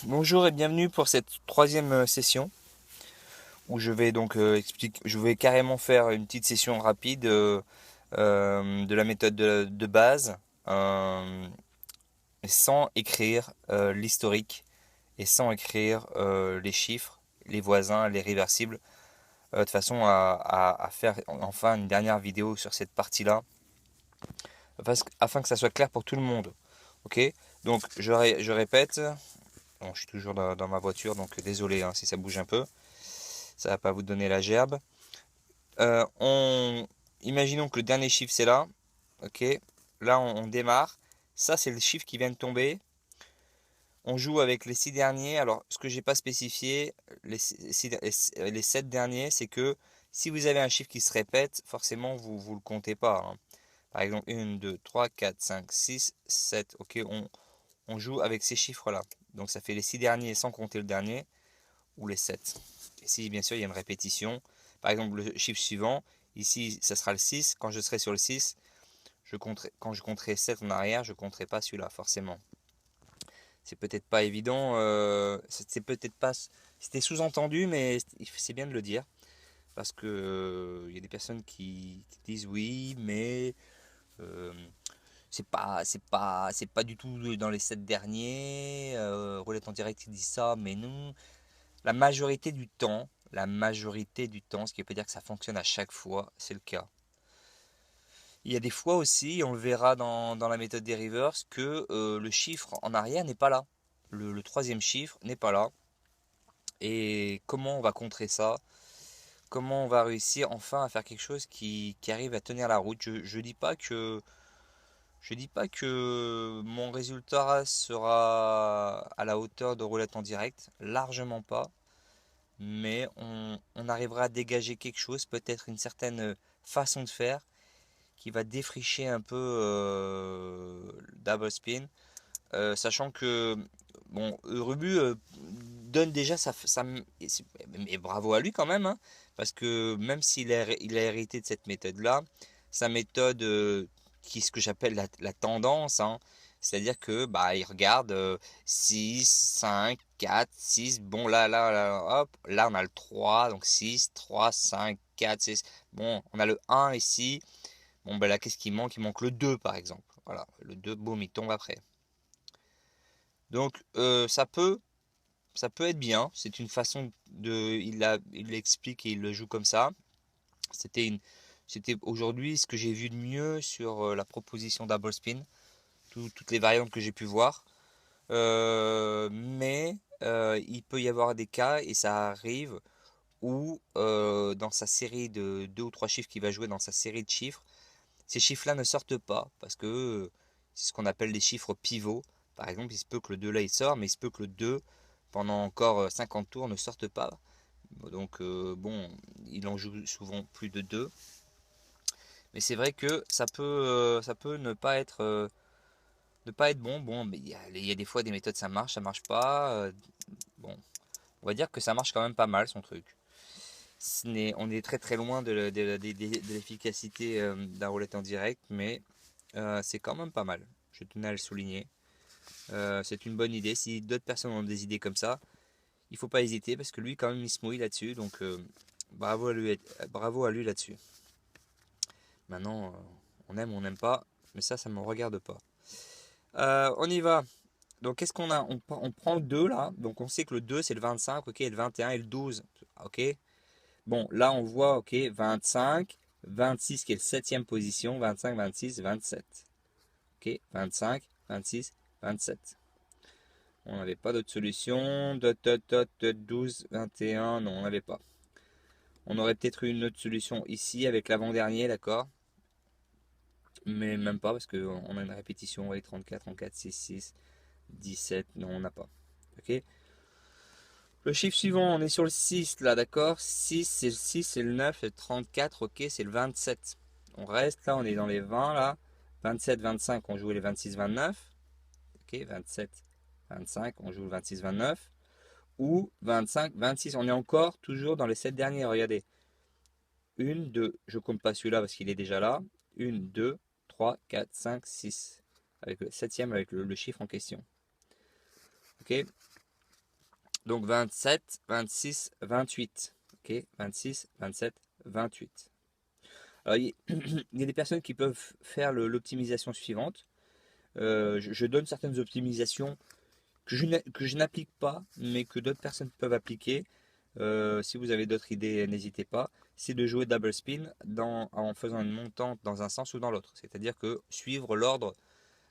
Bonjour et bienvenue pour cette troisième session où je vais donc je vais carrément faire une petite session rapide de la méthode de base sans écrire l'historique et sans écrire les chiffres, les voisins, les réversibles, de façon à faire enfin une dernière vidéo sur cette partie-là afin que ça soit clair pour tout le monde. Ok? Donc je répète. Bon, je suis toujours dans ma voiture, donc désolé hein, si ça bouge un peu. Ça va pas vous donner la gerbe. Euh, on... Imaginons que le dernier chiffre c'est là. Ok. Là on démarre. Ça c'est le chiffre qui vient de tomber. On joue avec les 6 derniers. Alors ce que j'ai pas spécifié, les 7 derniers, c'est que si vous avez un chiffre qui se répète, forcément vous le comptez pas, hein. Par exemple 1, 2, 3, 4, 5, 6, 7. Ok, on joue avec ces chiffres-là. Donc ça fait les 6 derniers sans compter le dernier, ou les 7. Et si bien sûr il y a une répétition, par exemple le chiffre suivant, ici ça sera le 6, quand je serai sur le 6, quand je compterai 7 en arrière, je ne compterai pas celui-là forcément. C'est peut-être pas évident, c'est peut-être pas, c'était sous-entendu, mais c'est bien de le dire, parce que il y a des personnes qui disent oui, mais euh, c'est pas du tout dans les 7 derniers. Roulette en direct il dit ça, mais non. La majorité du temps, ce qui veut pas dire que ça fonctionne à chaque fois, c'est le cas. Il y a des fois aussi, on le verra dans la méthode des rivers, que le chiffre en arrière n'est pas là. Le troisième chiffre n'est pas là. Et comment on va contrer ça? Comment on va réussir enfin à faire quelque chose qui arrive à tenir la route? Je dis pas que mon résultat sera à la hauteur de roulette en direct, largement pas. Mais on arrivera à dégager quelque chose, peut-être une certaine façon de faire qui va défricher un peu double spin, sachant que bon, Rubu donne déjà et bravo à lui quand même, hein, parce que même il a hérité de cette méthode-là, sa méthode qui est ce que j'appelle la tendance, hein, c'est-à-dire que bah il regarde 6, 5, 4, 6, bon là, hop, là on a le 3, donc 6, 3, 5, 4, 6, bon on a le 1 ici, bon ben là qu'est-ce qui manque? Il manque le 2 par exemple, voilà, le 2, boum, il tombe après. Donc ça peut être bien, c'est une façon de, il l'explique et il le joue comme ça. C'était une, C'était aujourd'hui ce que j'ai vu de mieux sur la proposition double spin, toutes les variantes que j'ai pu voir. Mais il peut y avoir des cas et ça arrive où dans sa série de deux ou trois chiffres qu'il va jouer dans sa série de chiffres, ces chiffres-là ne sortent pas parce que c'est ce qu'on appelle les chiffres pivots. Par exemple, il se peut que le 2 là il sort, mais il se peut que le 2 pendant encore 50 tours ne sorte pas. Donc bon, il en joue souvent plus de 2. Mais c'est vrai que ça peut ne pas être bon. Bon, mais il y a des fois des méthodes ça marche pas. Bon, on va dire que ça marche quand même pas mal son truc. On est très très loin de l'efficacité d'un roulette en direct, mais c'est quand même pas mal. Je tenais à le souligner. C'est une bonne idée. Si d'autres personnes ont des idées comme ça, il faut pas hésiter parce que lui, quand même, il se mouille là-dessus. Donc, bravo à lui là-dessus. Maintenant, on aime ou on n'aime pas, mais ça ne me regarde pas. On y va. Donc, qu'est-ce qu'on a? On prend le 2 là. Donc, on sait que le 2 c'est le 25, ok, et le 21 et le 12, ok. Bon, là, on voit, ok, 25, 26 qui est le septième position, 25, 26, 27. Ok, 25, 26, 27. On n'avait pas d'autre solution. 12, 21. Non, on n'avait pas. On aurait peut-être eu une autre solution ici avec l'avant-dernier, d'accord? Mais même pas parce qu'on a une répétition avec 34, 34, 6, 6, 17. Non, on n'a pas. Ok? Le chiffre suivant, on est sur le 6 là, d'accord? 6, c'est le 6, c'est le 9, c'est le 34, ok, c'est le 27. On reste là, on est dans les 20 là. 27, 25, on joue les 26, 29. Ok, 27, 25, on joue le 26, 29. Ou 25, 26. On est encore toujours dans les 7 derniers. Regardez. 1, 2. Je compte pas celui-là parce qu'il est déjà là. 1, 2, 3, 4, 5, 6. Avec le septième, avec le chiffre en question. Ok. Donc 27, 26, 28. Ok, 26, 27, 28. Alors, il y a des personnes qui peuvent faire l'optimisation suivante. Je donne certaines optimisations que je n'applique pas, mais que d'autres personnes peuvent appliquer. Si vous avez d'autres idées, n'hésitez pas. C'est de jouer double spin en faisant une montante dans un sens ou dans l'autre. C'est-à-dire que suivre l'ordre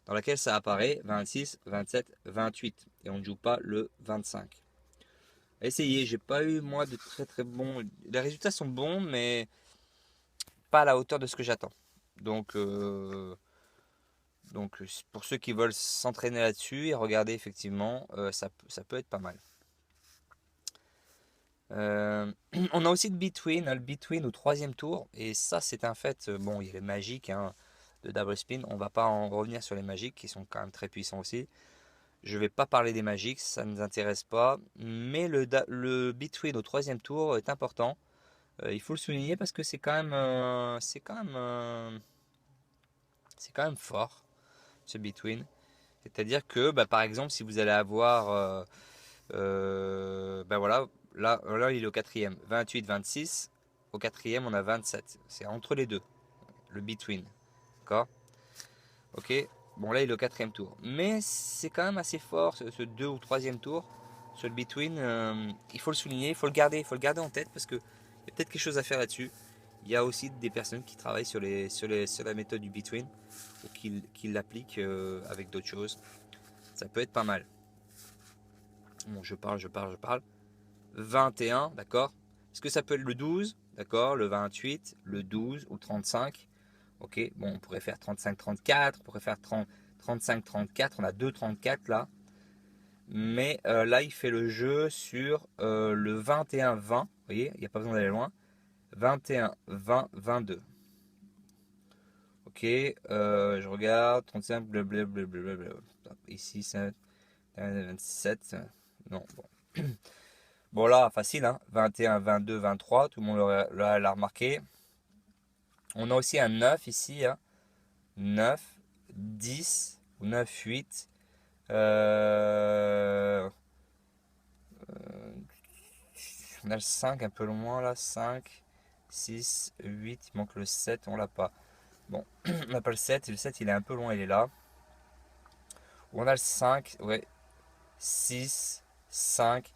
dans lequel ça apparaît, 26, 27, 28. Et on ne joue pas le 25. Essayez, j'ai pas eu moi de très très bons. Les résultats sont bons, mais pas à la hauteur de ce que j'attends. Donc, pour ceux qui veulent s'entraîner là-dessus et regarder effectivement, ça peut être pas mal. On a aussi le between, hein, le between au troisième tour, et ça c'est un fait. Bon, il y a les magiques hein, de double spin, on va pas en revenir sur les magiques qui sont quand même très puissants aussi. Je vais pas parler des magiques, ça ne nous intéresse pas, mais le between au troisième tour est important. Il faut le souligner parce que c'est quand même fort ce between. C'est-à-dire que bah, par exemple si vous allez avoir ben voilà, là il est au quatrième. 28, 26. Au quatrième, on a 27. C'est entre les deux, le between. D'accord. Ok. Bon, là, il est au quatrième tour. Mais c'est quand même assez fort, ce deux ou troisième tour. Sur le between, il faut le souligner, il faut le garder en tête parce que il y a peut-être quelque chose à faire là-dessus. Il y a aussi des personnes qui travaillent sur la méthode du between ou qui l'appliquent avec d'autres choses. Ça peut être pas mal. Bon, je parle. 21, d'accord. Est-ce que ça peut être le 12, d'accord, le 28, le 12 ou 35? Ok, bon, on pourrait faire 35-34, on pourrait faire 35-34, on a deux 34 là. Mais là, il fait le jeu sur le 21-20, vous voyez, il n'y a pas besoin d'aller loin. 21-20-22. Ok, je regarde, 35, blablabla. Ici, c'est 27. Non, bon. Bon là, facile, hein. 21, 22, 23, tout le monde l'a remarqué. On a aussi un 9 ici, hein. 9, 10, ou 9, 8. On a le 5 un peu loin là, 5, 6, 8, il manque le 7, on l'a pas. Bon, on n'a pas le 7, et le 7 il est un peu loin, il est là. On a le 5, ouais, 6, 5.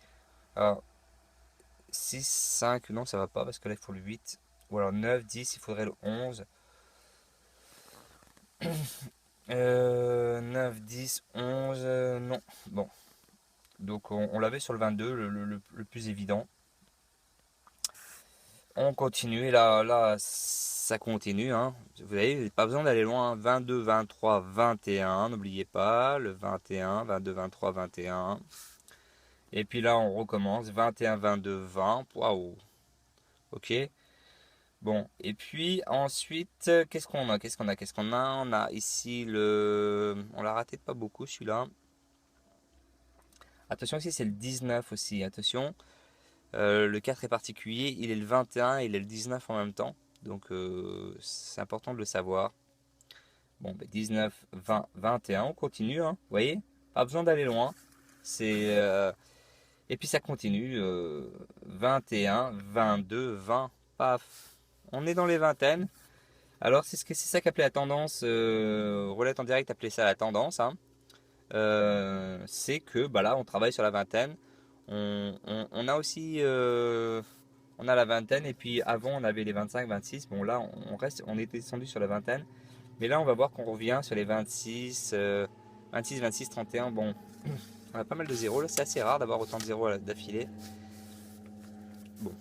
Alors, 6, 5, non ça va pas parce que là il faut le 8. Ou alors 9, 10, il faudrait le 11. 9, 10, 11, non. Bon, donc on l'avait sur le 22, le plus évident. On continue, et là ça continue. Hein. Vous avez pas besoin d'aller loin. 22, 23, 21, n'oubliez pas. Le 21, 22, 23, 21. Et puis là on recommence. 21, 22, 20. Waouh. Ok. Bon, et puis ensuite, qu'est-ce qu'on a? On a ici le. On l'a raté de pas beaucoup celui-là. Attention ici, c'est le 19 aussi. Attention, le 4 est particulier. Il est le 21 et il est le 19 en même temps. Donc c'est important de le savoir. Bon, ben, 19, 20, 21. On continue. Hein, vous voyez? Pas besoin d'aller loin. C'est. Et puis ça continue. 21, 22, 20. Paf. On est dans les vingtaines. Alors c'est ça qu'appelait la tendance, roulette en direct appelait ça la tendance, hein. C'est que bah là on travaille sur la vingtaine, on a aussi on a la vingtaine et puis avant on avait les 25, 26, bon là on est descendu sur la vingtaine, mais là on va voir qu'on revient sur les 26, 26, 26, 31, bon on a pas mal de zéros là, c'est assez rare d'avoir autant de zéros d'affilée. Bon.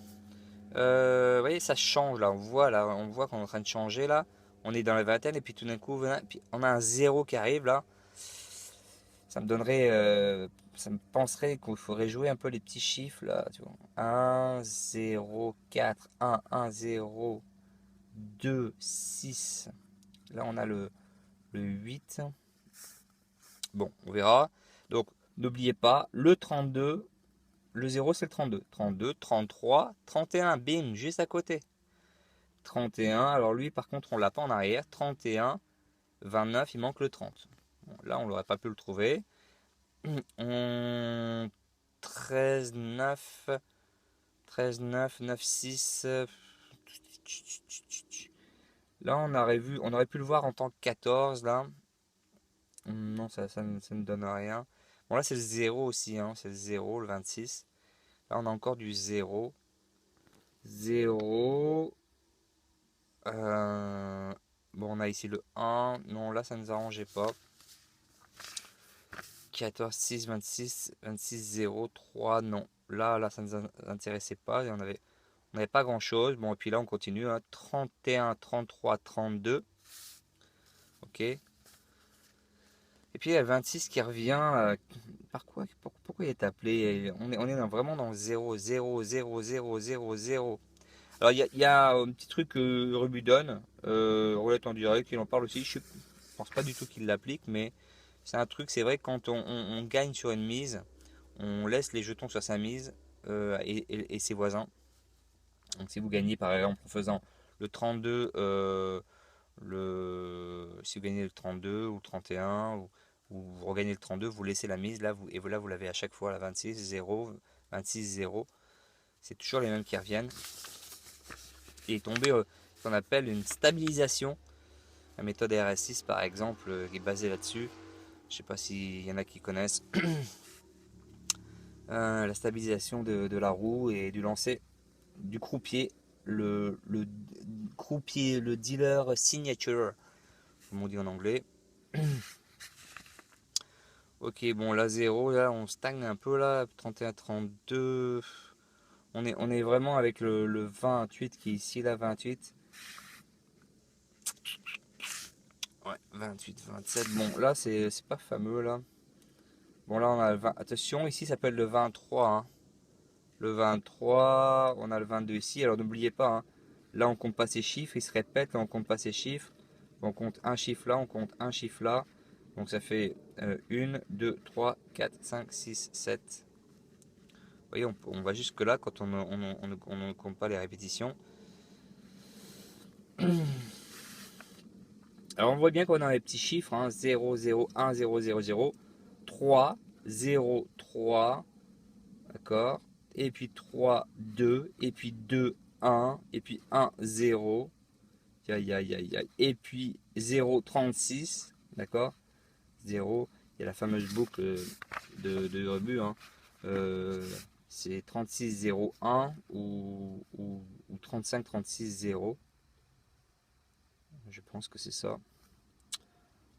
Vous voyez, ça change là. On voit qu'on est en train de changer là. On est dans la vingtaine et puis tout d'un coup, puis on a un zéro qui arrive là. Ça me donnerait, ça me penserait qu'il faudrait jouer un peu les petits chiffres là. Tu vois. 1, 0, 4, 1, 1, 0, 2, 6. Là, on a le 8. Bon, on verra. Donc, n'oubliez pas, le 32, le 0 c'est le 32. 32, 33, 31, bim, juste à côté. 31, alors lui par contre on l'a pas en arrière. 31, 29, il manque le 30. Bon, là on l'aurait pas pu le trouver. On 13, 9, 13, 9, 9, 6. Là, on aurait pu le voir en tant que 14, là. Non, ça ne donne rien. Bon, là, c'est le 0 aussi, hein. C'est le 0, le 26. Là, on a encore du 0. 0. Bon, on a ici le 1. Non, là, ça ne nous arrangeait pas. 14, 6, 26, 26, 0, 3. Non. Là, ça ne nous intéressait pas. Et on n'avait pas grand-chose. Bon, et puis là, on continue. Hein. 31, 33, 32. Ok. Et puis il y a le 26 qui revient. Par quoi? Pourquoi il est appelé? On est vraiment dans 0, 0, 0, 0, 0, 0. Alors il y a un petit truc que Ruby donne, Roulette en direct, il en parle aussi. Je pense pas du tout qu'il l'applique, mais c'est un truc, c'est vrai, quand on gagne sur une mise, on laisse les jetons sur sa mise et ses voisins. Donc si vous gagnez par exemple en faisant le 32, si vous gagnez le 32 ou le 31, ou vous regagnez le 32, vous laissez la mise, là, et voilà, vous l'avez à chaque fois, la 26, 0, 26, 0. C'est toujours les mêmes qui reviennent. Il est tombé ce qu'on appelle une stabilisation. La méthode RS6 par exemple, qui est basée là-dessus. Je ne sais pas s'il y en a qui connaissent. La stabilisation de la roue et du lancer du croupier. Le croupier, le dealer signature, comme on dit en anglais. Ok, bon, là 0, là on stagne un peu là, 31, 32. On est vraiment avec le 28 qui est ici, là 28. Ouais, 28, 27. Bon, là c'est pas fameux là. Bon, là on a le 20. Attention, ici ça s'appelle le 23. Hein. Le 23, on a le 22 ici. Alors n'oubliez pas, hein, là on compte pas ces chiffres, ils se répètent, là on compte pas ces chiffres. On compte un chiffre là, on compte un chiffre là. Donc ça fait 1, 2, 3, 4, 5, 6, 7. Vous voyez, on va jusque là quand on ne compte pas les répétitions. Alors on voit bien qu'on a les petits chiffres, hein, 0, 0, 1, 0, 0, 0, 3, 0, 3, d'accord, et puis 3, 2, et puis 2, 1, et puis 1, 0, aïe, aïe, aïe, aïe, et puis 0, 36, d'accord, 0, il y a la fameuse boucle de rebut, hein, c'est 36, 0, 1 ou 35, 36, 0, je pense que c'est ça.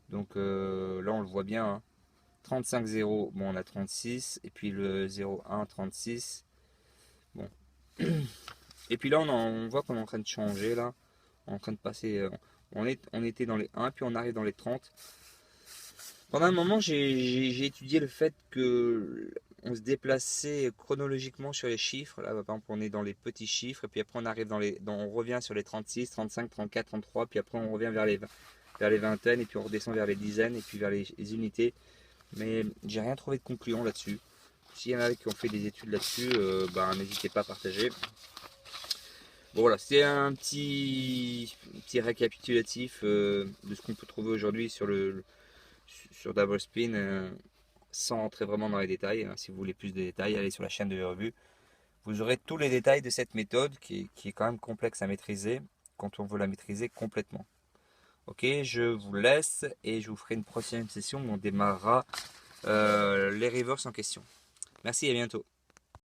Donc là on le voit bien, hein. 35, 0, bon on a 36, et puis le 0, 1, 36. Bon. Et puis là on voit qu'on est en train de changer là. On est en train de passer. On était dans les 1, puis on arrive dans les 30. Pendant un moment j'ai étudié le fait que on se déplaçait chronologiquement sur les chiffres. Là par exemple on est dans les petits chiffres, et puis après on arrive on revient sur les 36, 35, 34, 33, puis après on revient vers les vingtaines, et puis on redescend vers les dizaines, et puis vers les unités. Mais j'ai rien trouvé de concluant là-dessus. S'il y en a qui ont fait des études là-dessus, n'hésitez pas à partager. Bon voilà, c'est un petit récapitulatif de ce qu'on peut trouver aujourd'hui sur Double Spin, sans rentrer vraiment dans les détails. Hein. Si vous voulez plus de détails, allez sur la chaîne de Revue. Vous aurez tous les détails de cette méthode qui est quand même complexe à maîtriser quand on veut la maîtriser complètement. Ok, je vous laisse et je vous ferai une prochaine session où on démarrera les reverse en question. Merci et à bientôt.